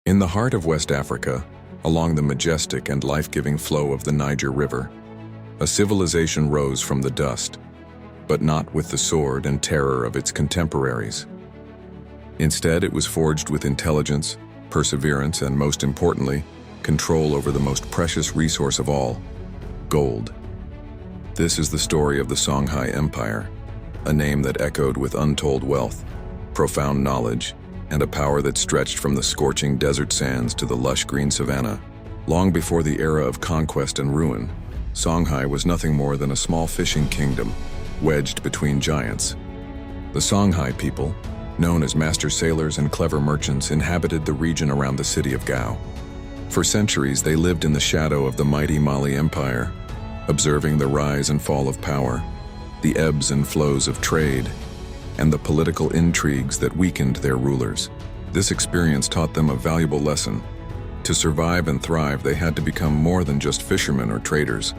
In the heart of West Africa, along the majestic and life-giving flow of the Niger River, a civilization rose from the dust, but not with the sword and terror of its contemporaries. Instead, it was forged with intelligence, perseverance, and most importantly, control over the most precious resource of all, gold. This is the story of the Songhai Empire, a name that echoed with untold wealth, profound knowledge, and a power that stretched from the scorching desert sands to the lush green savanna. Long before the era of conquest and ruin, Songhai was nothing more than a small fishing kingdom, wedged between giants. The Songhai people, known as master sailors and clever merchants, inhabited the region around the city of Gao. For centuries, they lived in the shadow of the mighty Mali Empire, observing the rise and fall of power, the ebbs and flows of trade, and the political intrigues that weakened their rulers. This experience taught them a valuable lesson. To survive and thrive, they had to become more than just fishermen or traders.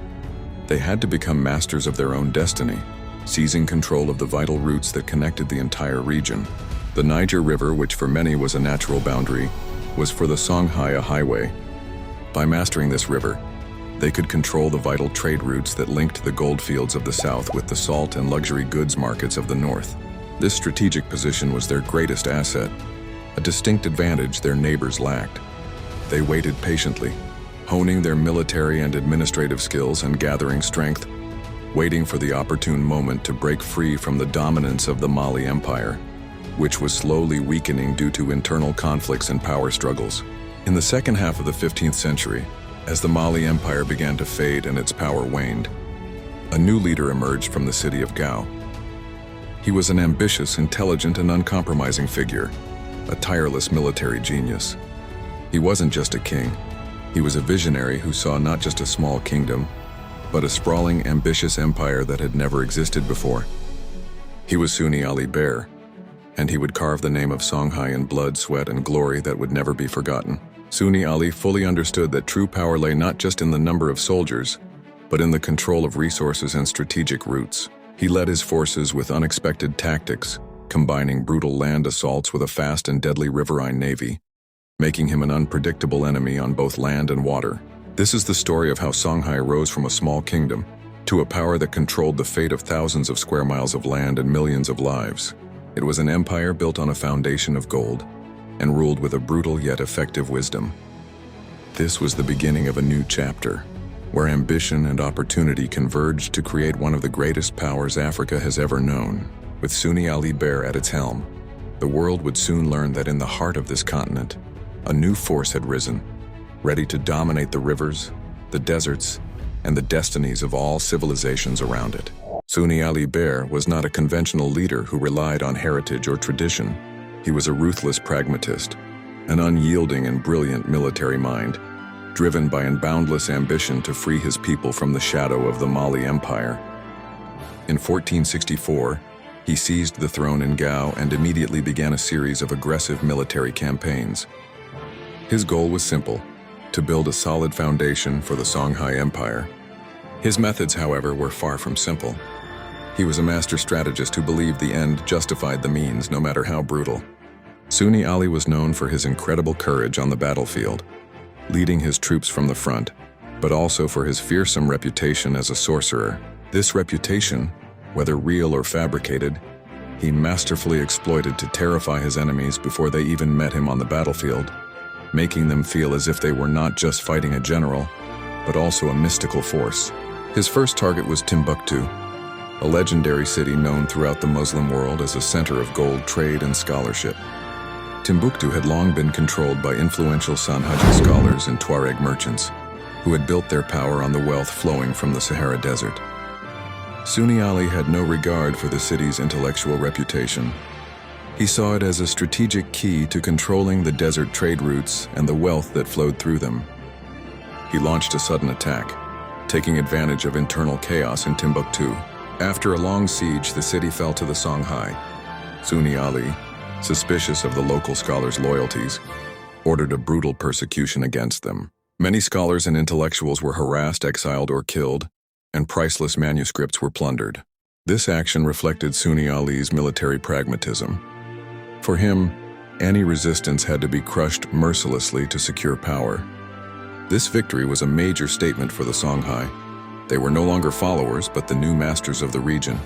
They had to become masters of their own destiny, seizing control of the vital routes that connected the entire region. The Niger River, which for many was a natural boundary, was for the Songhai a highway. By mastering this river, they could control the vital trade routes that linked the gold fields of the south with the salt and luxury goods markets of the north. This strategic position was their greatest asset, a distinct advantage their neighbors lacked. They waited patiently, honing their military and administrative skills and gathering strength, waiting for the opportune moment to break free from the dominance of the Mali Empire, which was slowly weakening due to internal conflicts and power struggles. In the second half of the 15th century, as the Mali Empire began to fade and its power waned, a new leader emerged from the city of Gao. He was an ambitious, intelligent, and uncompromising figure, a tireless military genius. He wasn't just a king. He was a visionary who saw not just a small kingdom, but a sprawling, ambitious empire that had never existed before. He was Sunni Ali Ber, and he would carve the name of Songhai in blood, sweat, and glory that would never be forgotten. Sunni Ali fully understood that true power lay not just in the number of soldiers, but in the control of resources and strategic routes. He led his forces with unexpected tactics, combining brutal land assaults with a fast and deadly riverine navy, making him an unpredictable enemy on both land and water. This is the story of how Songhai rose from a small kingdom to a power that controlled the fate of thousands of square miles of land and millions of lives. It was an empire built on a foundation of gold and ruled with a brutal yet effective wisdom. This was the beginning of a new chapter, where ambition and opportunity converged to create one of the greatest powers Africa has ever known. With Sunni Ali Ber at its helm, the world would soon learn that in the heart of this continent, a new force had risen, ready to dominate the rivers, the deserts, and the destinies of all civilizations around it. Sunni Ali Ber was not a conventional leader who relied on heritage or tradition. He was a ruthless pragmatist, an unyielding and brilliant military mind, driven by a boundless ambition to free his people from the shadow of the Mali Empire. In 1464, he seized the throne in Gao and immediately began a series of aggressive military campaigns. His goal was simple: to build a solid foundation for the Songhai Empire. His methods, however, were far from simple. He was a master strategist who believed the end justified the means, no matter how brutal. Sunni Ali was known for his incredible courage on the battlefield, leading his troops from the front, but also for his fearsome reputation as a sorcerer. This reputation, whether real or fabricated, he masterfully exploited to terrify his enemies before they even met him on the battlefield, making them feel as if they were not just fighting a general, but also a mystical force. His first target was Timbuktu, a legendary city known throughout the Muslim world as a center of gold trade and scholarship. Timbuktu had long been controlled by influential Sanhaji scholars and Tuareg merchants, who had built their power on the wealth flowing from the Sahara Desert. Sunni Ali had no regard for the city's intellectual reputation. He saw it as a strategic key to controlling the desert trade routes and the wealth that flowed through them. He launched a sudden attack, taking advantage of internal chaos in Timbuktu. After a long siege, the city fell to the Songhai. Sunni Ali, suspicious of the local scholars' loyalties, ordered a brutal persecution against them. Many scholars and intellectuals were harassed, exiled, or killed, and priceless manuscripts were plundered. This action reflected Sunni Ali's military pragmatism. For him, any resistance had to be crushed mercilessly to secure power. This victory was a major statement for the Songhai. They were no longer followers, but the new masters of the region.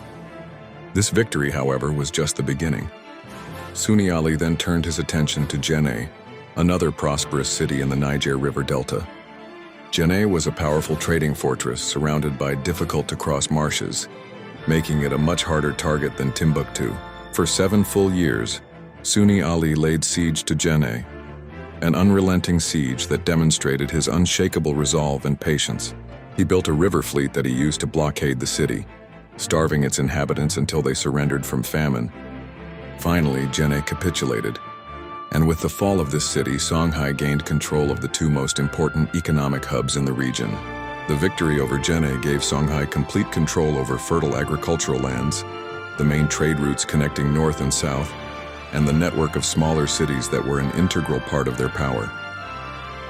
This victory, however, was just the beginning. Sunni Ali then turned his attention to Jenne, another prosperous city in the Niger River Delta. Jenne was a powerful trading fortress surrounded by difficult-to-cross marshes, making it a much harder target than Timbuktu. For 7 full years, Sunni Ali laid siege to Jenne, an unrelenting siege that demonstrated his unshakable resolve and patience. He built a river fleet that he used to blockade the city, starving its inhabitants until they surrendered from famine. Finally, Jenne capitulated, and with the fall of this city, Songhai gained control of the 2 most important economic hubs in the region. The victory over Jenne gave Songhai complete control over fertile agricultural lands, the main trade routes connecting north and south, and the network of smaller cities that were an integral part of their power.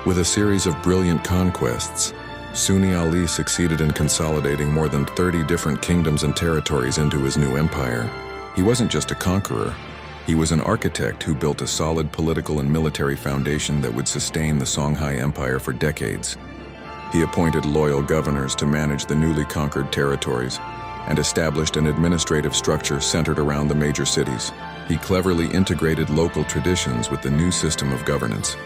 With a series of brilliant conquests, Sunni Ali succeeded in consolidating more than 30 different kingdoms and territories into his new empire. He wasn't just a conqueror, he was an architect who built a solid political and military foundation that would sustain the Songhai Empire for decades. He appointed loyal governors to manage the newly conquered territories and established an administrative structure centered around the major cities. He cleverly integrated local traditions with the new system of governance,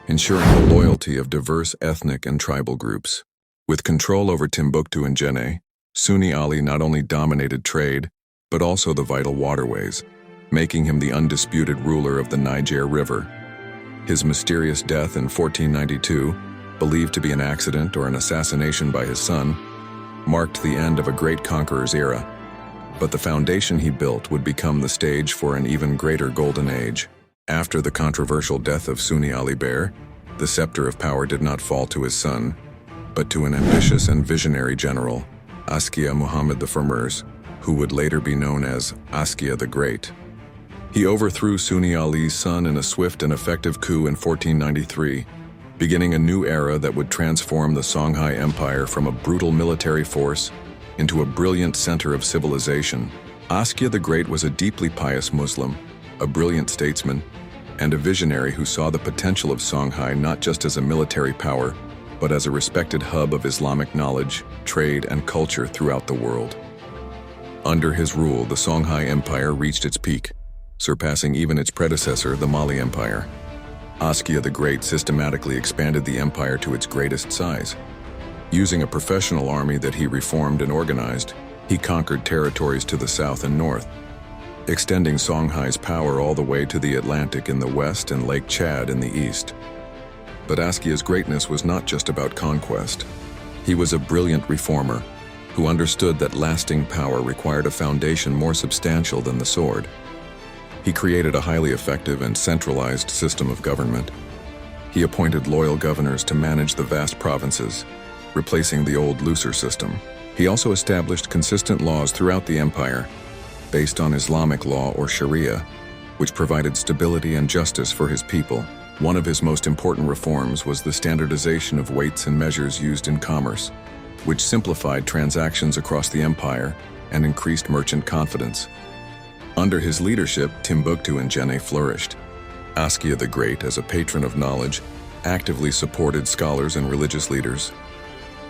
ensuring the loyalty of diverse ethnic and tribal groups. With control over Timbuktu and Jenne, Sunni Ali not only dominated trade, but also the vital waterways, making him the undisputed ruler of the Niger River. His mysterious death in 1492, believed to be an accident or an assassination by his son, marked the end of a great conqueror's era. But the foundation he built would become the stage for an even greater golden age. After the controversial death of Sunni Ali Ber, the scepter of power did not fall to his son, but to an ambitious and visionary general, Askia Muhammad I, who would later be known as Askia the Great. He overthrew Sunni Ali's son in a swift and effective coup in 1493, beginning a new era that would transform the Songhai Empire from a brutal military force into a brilliant center of civilization. Askia the Great was a deeply pious Muslim, a brilliant statesman, and a visionary who saw the potential of Songhai not just as a military power, but as a respected hub of Islamic knowledge, trade, and culture throughout the world. Under his rule, the Songhai Empire reached its peak, surpassing even its predecessor, the Mali Empire. Askia the Great systematically expanded the empire to its greatest size. Using a professional army that he reformed and organized, he conquered territories to the south and north, extending Songhai's power all the way to the Atlantic in the west and Lake Chad in the east. But Askia's greatness was not just about conquest. He was a brilliant reformer who understood that lasting power required a foundation more substantial than the sword. He created a highly effective and centralized system of government. He appointed loyal governors to manage the vast provinces, replacing the old, looser system. He also established consistent laws throughout the empire, based on Islamic law or Sharia, which provided stability and justice for his people. One of his most important reforms was the standardization of weights and measures used in commerce, which simplified transactions across the empire and increased merchant confidence. Under his leadership, Timbuktu and Jenne flourished. Askia the Great, as a patron of knowledge, actively supported scholars and religious leaders.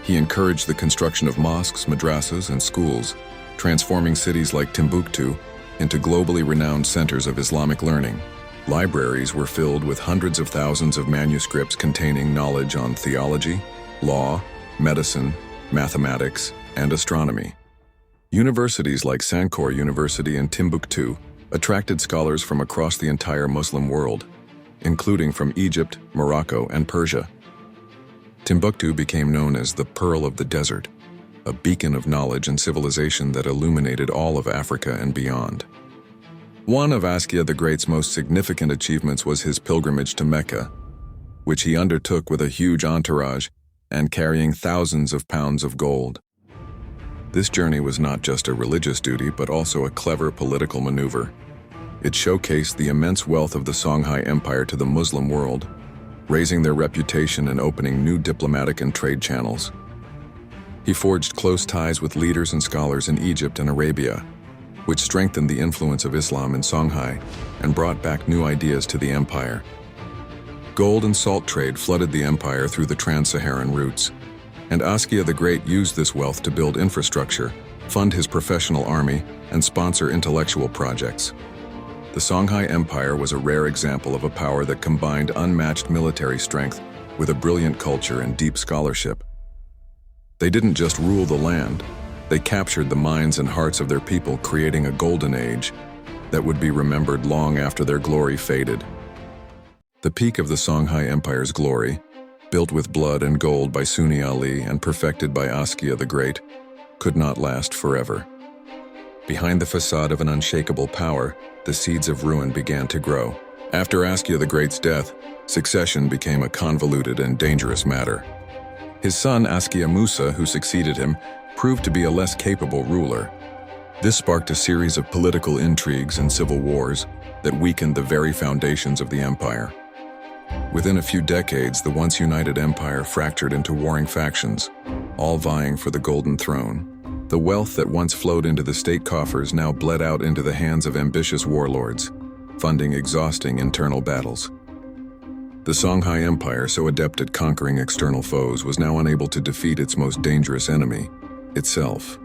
He encouraged the construction of mosques, madrasas, and schools, transforming cities like Timbuktu into globally renowned centers of Islamic learning. Libraries were filled with hundreds of thousands of manuscripts containing knowledge on theology, law, medicine, mathematics, and astronomy. Universities like Sankore University in Timbuktu attracted scholars from across the entire Muslim world, including from Egypt, Morocco, and Persia. Timbuktu became known as the Pearl of the Desert, a beacon of knowledge and civilization that illuminated all of Africa and beyond. One of Askia the Great's most significant achievements was his pilgrimage to Mecca, which he undertook with a huge entourage and carrying thousands of pounds of gold. This journey was not just a religious duty, but also a clever political maneuver. It showcased the immense wealth of the Songhai Empire to the Muslim world, raising their reputation and opening new diplomatic and trade channels. He forged close ties with leaders and scholars in Egypt and Arabia, which strengthened the influence of Islam in Songhai and brought back new ideas to the empire. Gold and salt trade flooded the empire through the trans-Saharan routes, and Askia the Great used this wealth to build infrastructure, fund his professional army, and sponsor intellectual projects. The Songhai Empire was a rare example of a power that combined unmatched military strength with a brilliant culture and deep scholarship. They didn't just rule the land, they captured the minds and hearts of their people, creating a golden age that would be remembered long after their glory faded. The peak of the Songhai Empire's glory, built with blood and gold by Sunni Ali and perfected by Askia the Great, could not last forever. Behind the facade of an unshakable power, the seeds of ruin began to grow. After Askia the Great's death, succession became a convoluted and dangerous matter. His son Askia Musa, who succeeded him, proved to be a less capable ruler. This sparked a series of political intrigues and civil wars that weakened the very foundations of the empire. Within a few decades, the once united empire fractured into warring factions, all vying for the golden throne. The wealth that once flowed into the state coffers now bled out into the hands of ambitious warlords, funding exhausting internal battles. The Songhai Empire, so adept at conquering external foes, was now unable to defeat its most dangerous enemy, itself.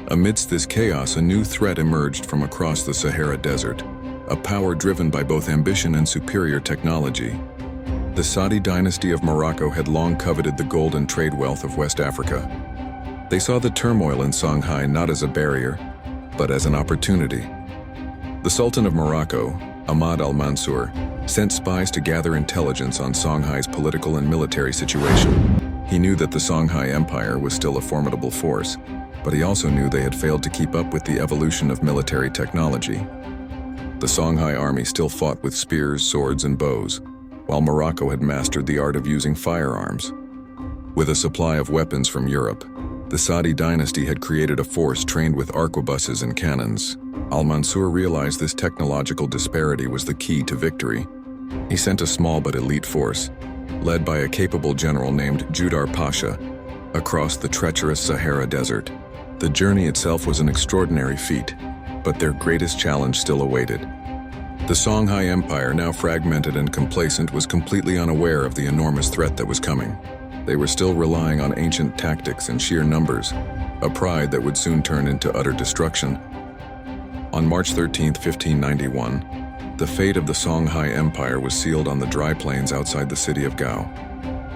Amidst this chaos, a new threat emerged from across the Sahara Desert, a power driven by both ambition and superior technology. The Saudi dynasty of Morocco had long coveted the gold and trade wealth of West Africa. They saw the turmoil in Songhai not as a barrier, but as an opportunity. The Sultan of Morocco, Ahmad al-Mansur, sent spies to gather intelligence on Songhai's political and military situation. He knew that the Songhai Empire was still a formidable force, but he also knew they had failed to keep up with the evolution of military technology. The Songhai army still fought with spears, swords, and bows, while Morocco had mastered the art of using firearms. With a supply of weapons from Europe, the Saudi dynasty had created a force trained with arquebuses and cannons. Al-Mansur realized this technological disparity was the key to victory. He sent a small but elite force, led by a capable general named Judar Pasha, across the treacherous Sahara Desert. The journey itself was an extraordinary feat, but their greatest challenge still awaited. The Songhai Empire, now fragmented and complacent, was completely unaware of the enormous threat that was coming. They were still relying on ancient tactics and sheer numbers, a pride that would soon turn into utter destruction. On March 13, 1591, the fate of the Songhai Empire was sealed on the dry plains outside the city of Gao.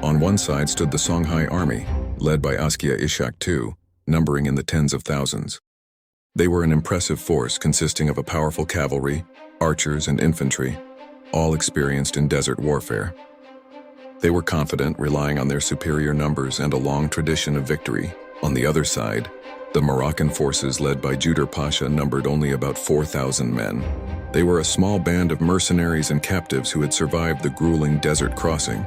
On one side stood the Songhai army, led by Askia Ishak II, numbering in the tens of thousands. They were an impressive force consisting of a powerful cavalry, archers, and infantry, all experienced in desert warfare. They were confident, relying on their superior numbers and a long tradition of victory. On the other side, the Moroccan forces led by Judar Pasha numbered only about 4,000 men. They were a small band of mercenaries and captives who had survived the grueling desert crossing.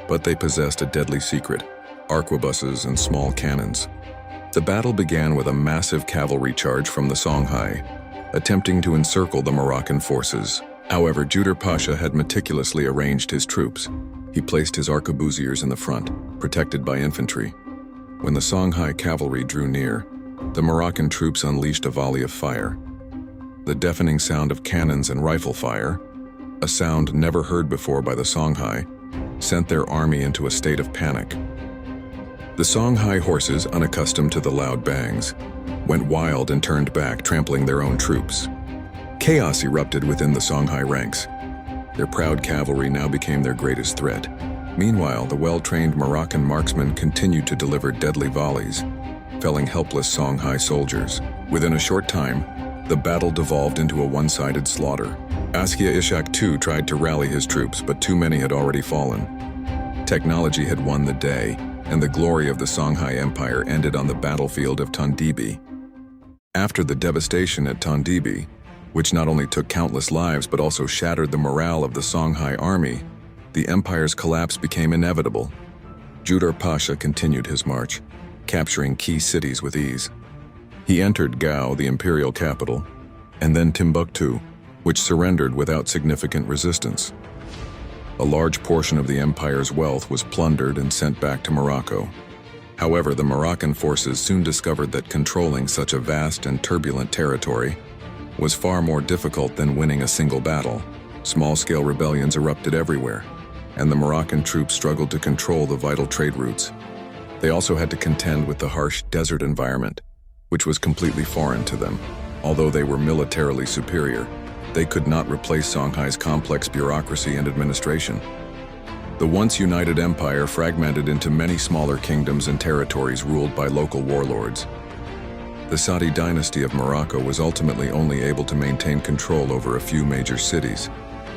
But they possessed a deadly secret: arquebuses and small cannons. The battle began with a massive cavalry charge from the Songhai, attempting to encircle the Moroccan forces. However, Judar Pasha had meticulously arranged his troops. He placed his arquebusiers in the front, protected by infantry. When the Songhai cavalry drew near, the Moroccan troops unleashed a volley of fire. The deafening sound of cannons and rifle fire, a sound never heard before by the Songhai, sent their army into a state of panic. The Songhai horses, unaccustomed to the loud bangs, went wild and turned back, trampling their own troops. Chaos erupted within the Songhai ranks. Their proud cavalry now became their greatest threat. Meanwhile, the well-trained Moroccan marksmen continued to deliver deadly volleys, felling helpless Songhai soldiers. Within a short time, the battle devolved into a one-sided slaughter. Askia Ishak II tried to rally his troops, but too many had already fallen. Technology had won the day, and the glory of the Songhai Empire ended on the battlefield of Tondibi. After the devastation at Tondibi, which not only took countless lives but also shattered the morale of the Songhai army, the empire's collapse became inevitable. Judar Pasha continued his march, capturing key cities with ease. He entered Gao, the imperial capital, and then Timbuktu, which surrendered without significant resistance. A large portion of the empire's wealth was plundered and sent back to Morocco. However, the Moroccan forces soon discovered that controlling such a vast and turbulent territory was far more difficult than winning a single battle. Small-scale rebellions erupted everywhere, and the Moroccan troops struggled to control the vital trade routes. They also had to contend with the harsh desert environment, which was completely foreign to them. Although they were militarily superior, they could not replace Songhai's complex bureaucracy and administration. The once united empire fragmented into many smaller kingdoms and territories ruled by local warlords. The Saudi dynasty of Morocco was ultimately only able to maintain control over a few major cities,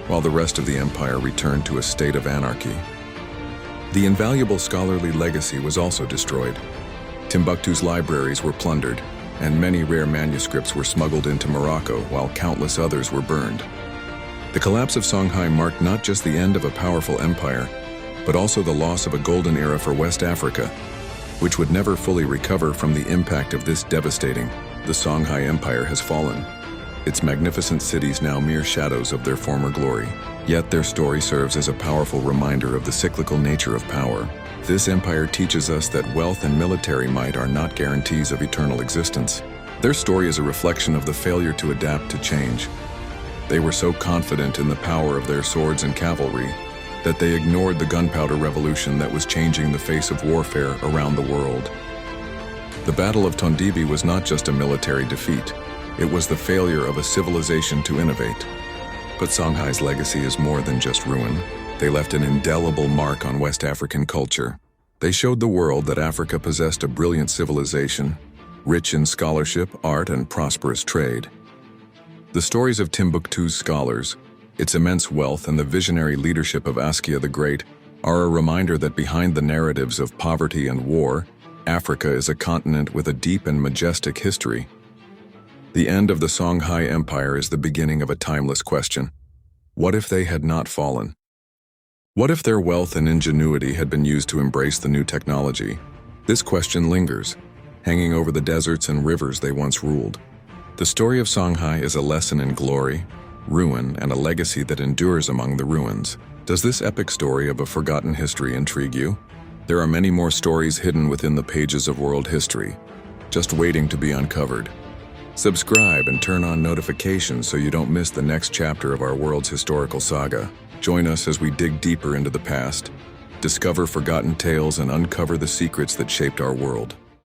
while the rest of the empire returned to a state of anarchy. The invaluable scholarly legacy was also destroyed. Timbuktu's libraries were plundered, and many rare manuscripts were smuggled into Morocco, while countless others were burned. The collapse of Songhai marked not just the end of a powerful empire, but also the loss of a golden era for West Africa, which would never fully recover from the impact of this devastating. The Songhai Empire has fallen, its magnificent cities now mere shadows of their former glory. Yet their story serves as a powerful reminder of the cyclical nature of power. This empire teaches us that wealth and military might are not guarantees of eternal existence. Their story is a reflection of the failure to adapt to change. They were so confident in the power of their swords and cavalry that they ignored the gunpowder revolution that was changing the face of warfare around the world. The Battle of Tondibi was not just a military defeat, it was the failure of a civilization to innovate. But Songhai's legacy is more than just ruin. They left an indelible mark on West African culture. They showed the world that Africa possessed a brilliant civilization, rich in scholarship, art, and prosperous trade. The stories of Timbuktu's scholars, its immense wealth, and the visionary leadership of Askia the Great are a reminder that behind the narratives of poverty and war, Africa is a continent with a deep and majestic history. The end of the Songhai Empire is the beginning of a timeless question. What if they had not fallen? What if their wealth and ingenuity had been used to embrace the new technology? This question lingers, hanging over the deserts and rivers they once ruled. The story of Songhai is a lesson in glory, ruin, and a legacy that endures among the ruins. Does this epic story of a forgotten history intrigue you? There are many more stories hidden within the pages of world history, just waiting to be uncovered. Subscribe and turn on notifications so you don't miss the next chapter of our world's historical saga. Join us as we dig deeper into the past, discover forgotten tales, and uncover the secrets that shaped our world.